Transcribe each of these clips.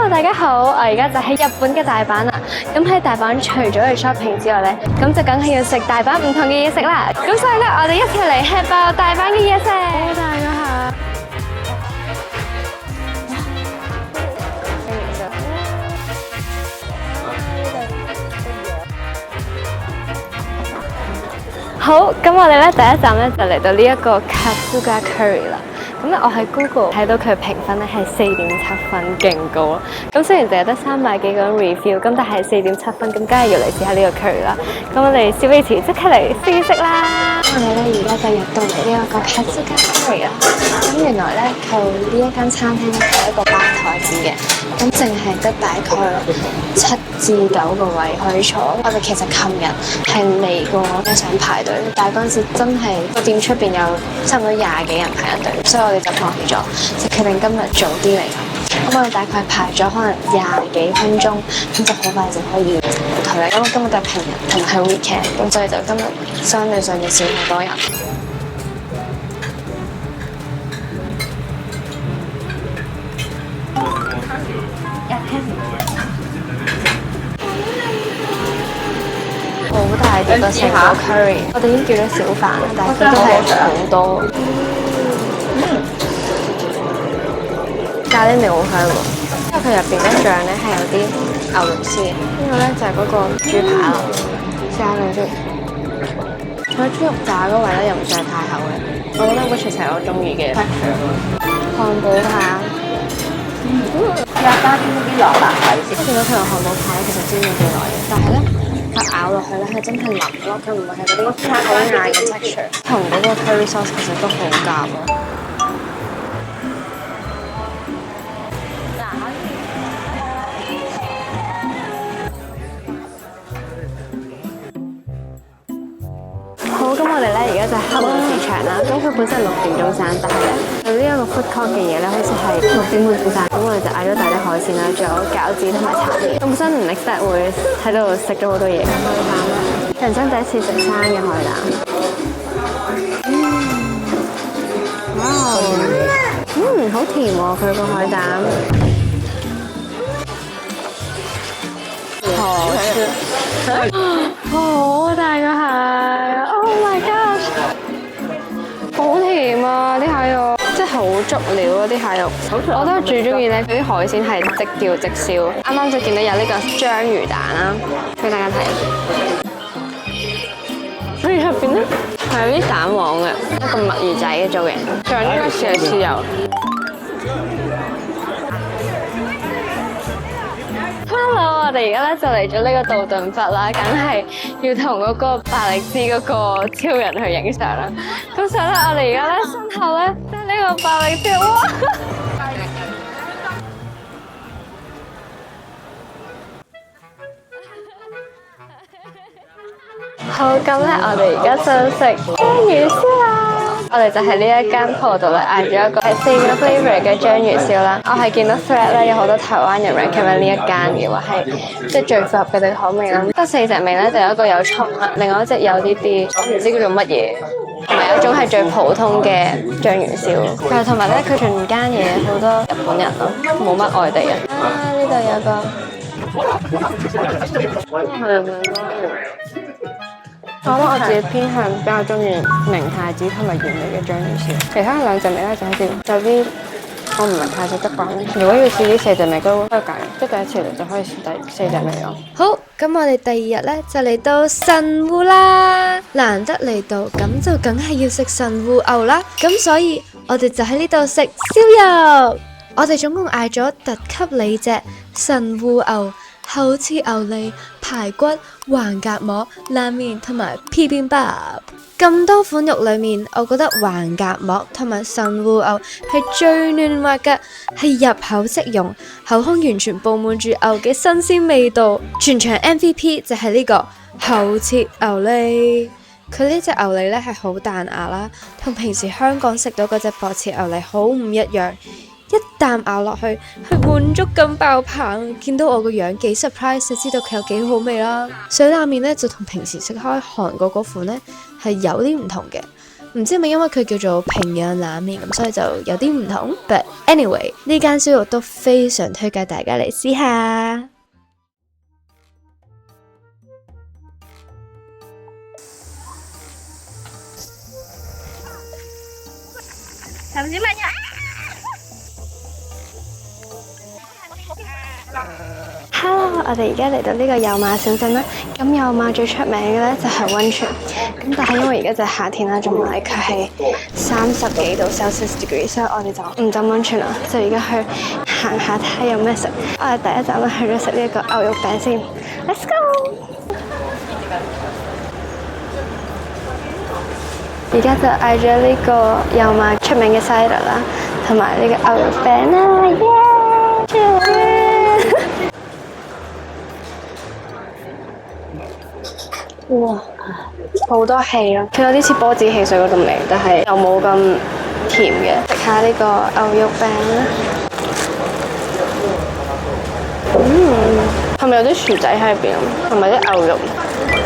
Hello， 大家好，我而家就喺日本嘅大阪啦。咁喺大阪除咗去 shopping 之外咧，咁就梗係要食大阪唔同嘅嘢食啦。咁所以咧，我哋一齊嚟吃爆大阪嘅嘢食。好大個下。好，咁我哋咧第一站咧就嚟到呢一個 Katsuga Curry 啦。咁咧我喺 Google 睇到佢嘅評分咧係4.7分，勁高咯。咁雖然淨係得300幾個人 review，咁但係4.7分，咁梗係要嚟試下呢個 curry 啦。咁我哋事不宜遲，即刻嚟試食啦！我哋咧而家就入到嚟呢一個 Katsuga Curry 啦。咁原來咧佢呢一間餐廳咧係一個吧台子嘅，咁淨係得大概7至9個位可以坐。我哋其實琴日係嚟過想排隊，但係嗰陣時真係個店出邊有差唔多20幾人排緊隊，所以我哋就放棄咗，就決定今日早啲嚟。咁我哋大概排咗可能20幾分鐘，咁就好快就可以退啦。因為今日都係平日同埋係 weekend，咁所以就今日相對上就少好多人。好大碟個成個 curry， 我哋已經叫咗小飯啦，但係都係好多。咖喱味好香喎，因為佢入邊嘅醬咧係有啲牛肉絲，呢個咧就係嗰個豬扒啦，試下佢先。佢豬肉炸嗰位咧又唔算係太厚嘅，我覺得 which is 係我中意嘅 texture。漢堡扒，加啲啲蘿蔔底先。我見到佢個漢堡扒咧其實煎咗幾耐嘅，但係咧佢咬落去咧係真係腍咯，佢唔係係嗰啲好硬嘅 texture， 同嗰個 curry sauce 其實都好夾咯。好，咁我哋咧而家就係黑門市場啦。咁佢本身係6點鐘閂，但係咧佢呢一個 food court 嘅嘢咧，好似係6點半先閂。咁我哋就嗌咗大啲海鮮啦，仲有餃子同埋茶葉。咁本身唔 expect 會喺度食咗好多嘢。海膽啦，人生第一次食生嘅海膽。哇！好甜喎，佢個海膽。好吃。好大個蟹 ！Oh my god！ 好甜啊啲蟹肉，真係好足料啊啲蟹肉。我都最中意咧，佢啲海鮮係即釣即燒。啱啱就見到有呢個章魚蛋啦，俾大家睇。所以入邊咧係有啲蛋黃嘅，一個墨魚仔嘅造型。仲有呢個豉豉油。Hello， 我哋而家咧就嚟咗呢個道頓堀啦，梗係要同嗰個百力滋嗰個超人去影相啦。咁所以咧，我哋而家咧身後咧即係呢個百力滋，哇！好，咁咧我哋而家想食章魚燒啦。我哋就喺呢一間鋪度咧嗌咗一個係4個 flavour 嘅章魚燒啦。我係見到 thread 咧有好多台灣人 recommend 呢一間嘅話係即係最符合佢哋口味啦。得4隻味咧，就有一個有葱啦，另外一隻有啲我唔知叫做乜嘢，同埋有一種係最普通嘅章魚燒。但係同埋咧，佢全間嘢好多日本人咯，冇乜外地人。呢度有個我覺得我自己偏向比較中意明太子同埋原味嘅章魚燒，其他2隻味咧就好似有啲我唔係太識得講。如果要試呢4隻味都可以揀，即係第一次嚟就可以試第4隻味咯。好，咁我哋第2日咧就嚟到神戶啦，難得嚟到咁就梗係要食神戶牛啦，咁所以我哋就喺呢度食燒肉。我哋總共嗌咗特級里脊、神戶牛、厚切牛脷、排骨、橫膈膜、冷麵同埋 bibimbap。咁多款肉裏面，我覺得橫膈膜同埋神戶牛係最嫩滑嘅，係入口即溶，口腔完全佈滿住牛嘅新鮮味道。全場 MVP 就係呢個厚切牛脷。佢呢隻牛脷咧係好彈牙啦，同平時香港食到嗰隻薄切牛脷好唔一樣。一啖咬落去，係滿足感爆棚。見到我個樣幾 surprise，就知道佢有幾好味啦。水冷麵咧就同平時食開韓國嗰款咧係有啲唔同嘅，唔知係咪因為佢叫做平壤冷麵咁，所以就有啲唔同。But anyway， 呢間燒肉都非常推介大家嚟試下。Hello， 我哋而家嚟到呢個有馬小鎮啦。咁有馬最出名嘅咧就係溫泉。咁但係因為而家就係夏天啦，仲埋佢係30幾度 Celsius degree， 所以我哋就唔浸溫泉啦，就而家去行下睇下有咩食。我哋第一站咧去咗食呢一個牛肉餅先。Let's go！ 而家就嗌咗呢個有馬出名嘅 cider 啦，同埋呢個牛肉餅啦，耶！哇，好多氣咯！佢有啲似波子汽水嗰種味，但係又冇咁甜嘅。食下呢個牛肉餅啦，係咪有啲薯仔喺入邊？同埋啲牛肉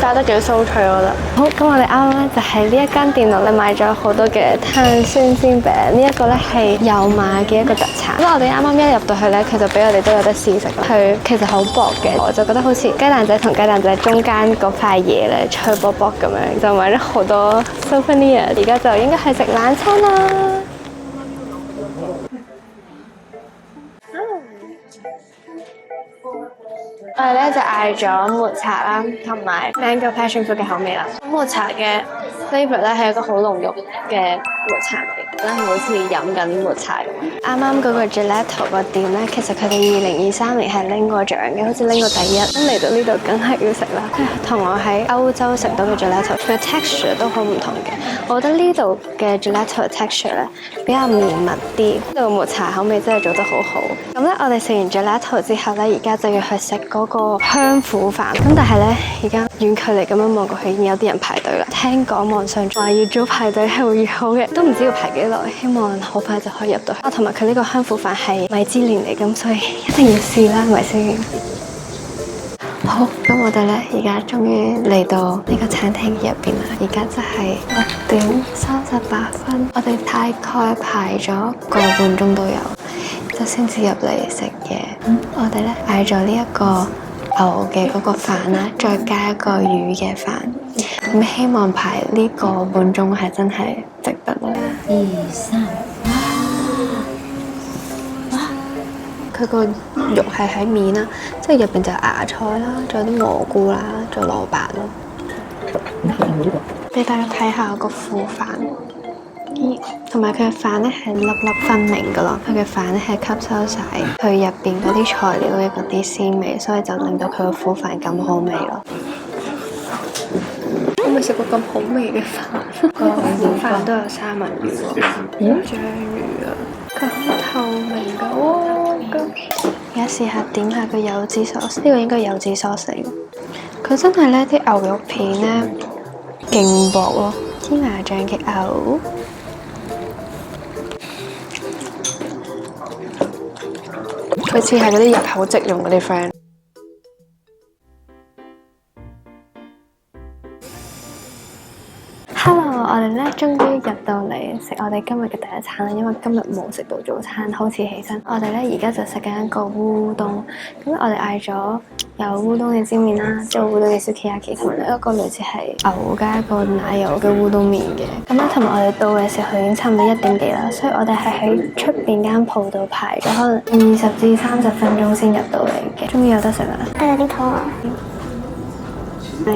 炸得幾酥脆，我覺得。好，咁我哋啱啱咧就喺呢一間店度咧買咗好多嘅碳酸鮮餅，呢一個咧係有馬嘅一個特產。咁我哋啱啱一入到去咧，佢就俾我哋都有得試食啦。佢其實好薄嘅，我就覺得好似雞蛋仔同雞蛋仔中間嗰塊嘢咧脆卜卜咁樣，就買咗好多 souvenir。而家就應該係食晚餐啦。我哋咧就嗌咗抹茶啦，同埋 mango passion fruit 嘅口味啦。抹茶嘅 flavour 咧係一個好濃郁嘅抹茶味，咧好似飲緊抹茶咁。啱啱嗰個 gelato 個店咧，其實佢哋2023年係拎過獎嘅，好似拎過第一。咁嚟到呢度梗係要食啦。同我喺歐洲食到嘅 gelato，佢嘅 texture 都好唔同嘅。我覺得呢度嘅 gelato texture 咧比較綿密啲，呢度抹茶口味真係做得好好。咁咧，我哋食完 gelato 之後咧，而家就要去食嗰個香虎飯。咁但係咧，而家遠距離咁樣望過去，已經有啲人排隊啦。聽講網上話要早排隊係會越好嘅，都唔知要排幾耐。希望好快就可以入到去。同埋佢呢個香虎飯係米芝蓮嚟，咁所以一定要試啦，係咪先？好，咁我哋咧而家終於嚟到呢個餐廳入邊啦。而家就係6:38，我哋大概排咗個半鐘都有，就先至入嚟食嘢。我哋咧嗌咗呢一個牛嘅嗰個飯啦，再加一個魚嘅飯。咁希望排呢個半鐘係真係值得咯。1、2、3，佢個肉係喺面啦，即係入邊就係芽菜啦，仲有啲蘑菇啦，仲有蘿蔔咯。俾大家睇下個副飯，咦，同埋佢嘅飯咧係粒粒分明噶咯，佢嘅飯咧係吸收晒佢入邊嗰啲材料嘅嗰啲鮮味，所以就令到佢個副飯咁好味咯。我未食過咁好味嘅飯，個飯都有三文魚喎，章魚啊，佢好透明噶，哇！而家試下點下個柚子sauce，呢個應該柚子sauce嚟。佢真係咧啲牛肉片咧勁薄咯，芝麻醬嘅牛。佢似係嗰啲入口即溶嗰啲 friend。Hello， 我哋咧終於入到嚟食我哋今日嘅第一餐啦，因為今日冇食到早餐，好遲起身。我哋咧而家就食緊一個烏冬，咁我哋嗌咗有烏冬嘅煎麵啦，即係烏冬嘅 sukiyaki， 同埋一個類似係牛加一個奶油嘅烏冬麵嘅。咁咧同埋我哋到嘅時候已經差唔多1點幾啦，所以我哋係喺出邊間鋪度排咗可能20至30分鐘先入到嚟嘅。終於有得食啦！有啲肚餓。係。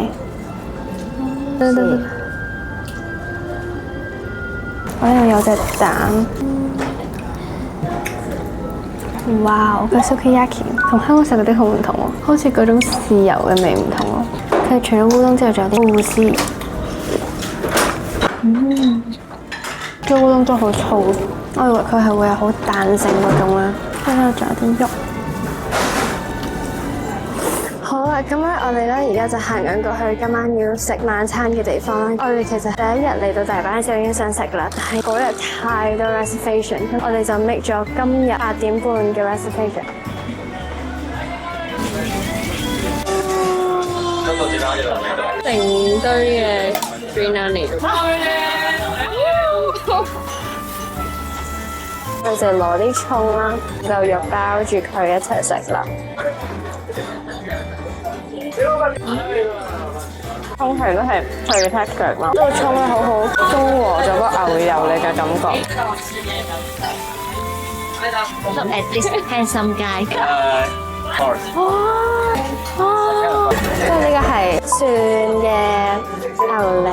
我呢度有隻蛋，哇！個 sukiyaki 同香港食嗰啲好唔同喎，好似嗰種豉油嘅味唔同咯。佢除咗烏冬之外，仲有啲烏絲。啲烏冬都好粗，我以為佢係會有好彈性嗰種啦。呢度仲有啲肉。好啦，咁咧我哋咧而家就行緊過去今晚要食晚餐嘅地方啦。我哋其實第一日嚟到大阪嘅時候已經想食啦，但係嗰日太多 reservation， 我哋就 make 咗今日8點半嘅 reservation。成堆嘅 green onion。我就攞啲葱啦，牛肉包住佢一齊食啦。葱係都係佢嘅 texture 嘛，呢個葱咧好好中和咗個牛油你嘅感覺。Look at this handsome guy。即係呢個係蒜嘅牛脷，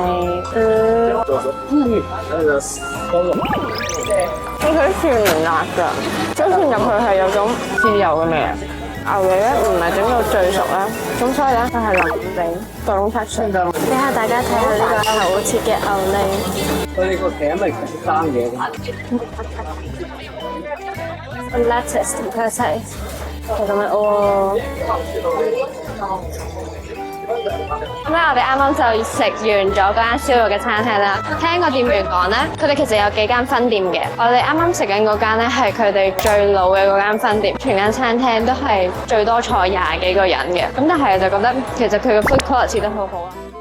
佢蒜唔辣㗎，將蒜入去係有種豉油嘅味啊。牛脷咧唔係整到最熟啦，咁所以咧佢係腍地嗰種 texture。俾下大家睇下呢個厚切嘅牛脷。佢哋個頸咪生嘢嘅。lettuce 同佢一齊，就咁樣哦。咁咧，我哋啱啱就食完咗嗰間燒肉嘅餐廳啦。聽個店員講咧，佢哋其實有幾間分店嘅。我哋啱啱食緊嗰間咧係佢哋最老嘅嗰間分店，全間餐廳都係最多坐20幾個人嘅。咁但係就覺得其實佢嘅 food quality 都好好啦。